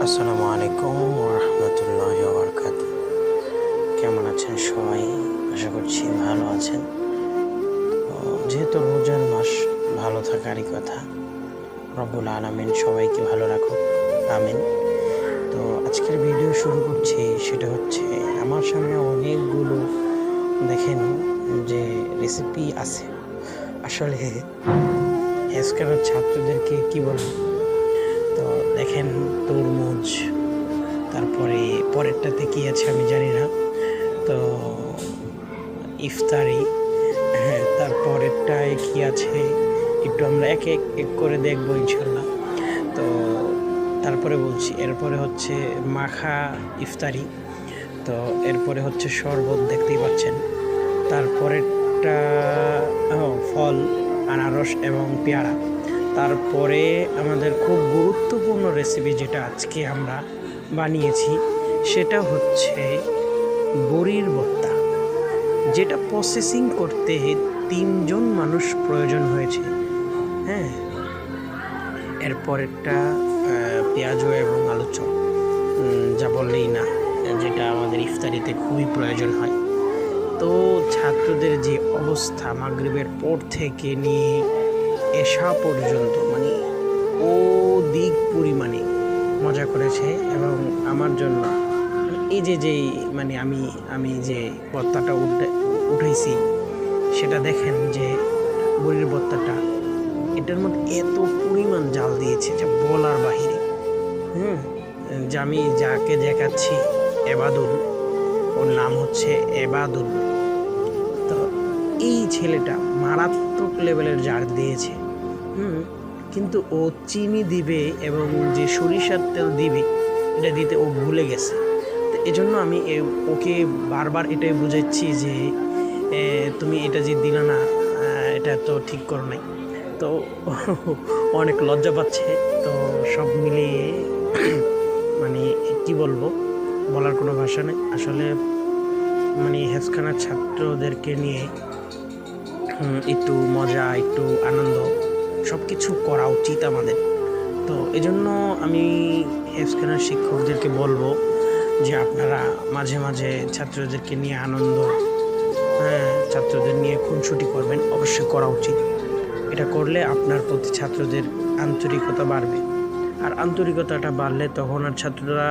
আসসালামু আলাইকুম ওরহমতুল্লাহ বরকাত। কেমন আছেন সবাই? আশা করছি ভালো আছেন। তো যেহেতু রোজার মাস, ভালো থাকারই কথা। রব্বুল আলামিন সবাইকে ভালো রাখুক, আমিন। তো আজকের ভিডিও শুরু করছি, সেটা হচ্ছে আমার সামনে অনেকগুলো দেখেন যে রেসিপি আছে। আসলে আজকের ছাত্রদেরকে কি বলবো, তো দেখেন তরমুজ, তারপরে পরেরটাতে কি আছে আমি জানি না। তো ইফতারি, হ্যাঁ, তারপরেরটায় কি আছে একটু আমরা এক এক এক করে দেখবো ইনশাল্লাহ। তো তারপরে বলছি, এরপরে হচ্ছে মাখা ইফতারি। তো এরপরে হচ্ছে শরবত, দেখতেই পাচ্ছেন। তারপরেরটা ফল, আনারস এবং পেয়ারা। তারপরে আমাদের খুব গুরুত্বপূর্ণ রেসিপি যেটা আজকে আমরা বানিয়েছি, সেটা হচ্ছে বড়ির ভর্তা, যেটা প্রসেসিং করতে 3জন মানুষ প্রয়োজন হয়েছে। হ্যাঁ, এরপরেরটা পেঁয়াজু এবং আলু চপ, যা বললেই না, যেটা আমাদের ইফতারিতে খুবই প্রয়োজন হয়। তো ছাত্রদের যে অবস্থা, মাগরিবের পর থেকে নিয়ে এশা পর্যন্ত, মানে অধিক পরিমাণে মজা করেছে। এবং আমার জন্য এই যে মানে আমি যে ভর্তাটা উঠাইছি, সেটা দেখেন যে বড়ির ভর্তাটা, এটার মধ্যে এত পরিমাণ জাল দিয়েছে যে বলার বাহিরে। যে আমি যাকে দেখাচ্ছি, এবাদুল, ওর নাম হচ্ছে এবাদুল। তো এই ছেলেটা মারাত্মক লেভেলের জার দিয়েছে। কিন্তু ও চিনি দিবে এবং যে সরিষার তেল দিবে, এটা দিতে ও ভুলে গেছে। তো এজন্য আমি ওকে বারবার এটাই বুঝাচ্ছি যে তুমি এটা যে দিলে না, এটা তো ঠিক করো নাই। তো অনেক লজ্জা পাচ্ছে। তো সব মিলিয়ে মানে কি বলবো, বলার কোনো ভাষা নেই আসলে। মানে হেফখানার ছাত্রদেরকে নিয়ে একটু মজা, একটু আনন্দ, সব কিছু করা উচিত আমাদের। তো এজন্য আমি হেফখানার শিক্ষকদেরকে বলবো যে আপনারা মাঝে মাঝে ছাত্রদেরকে নিয়ে আনন্দ, ছাত্রদের নিয়ে খুনসুটি করবেন, অবশ্যই করা উচিত। এটা করলে আপনার প্রতি ছাত্রদের আন্তরিকতা বাড়বে। আর আন্তরিকতাটা বাড়লে তখন আর ছাত্ররা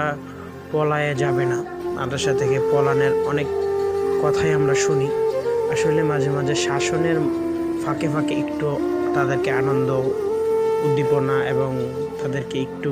পলায়ে যাবে না। মাদ্রাসা থেকে পলানের অনেক কথাই আমরা শুনি। আসলে মাঝে মাঝে শাসনের ফাঁকে ফাঁকে একটু তাদেরকে আনন্দ, উদ্দীপনা এবং তাদেরকে একটু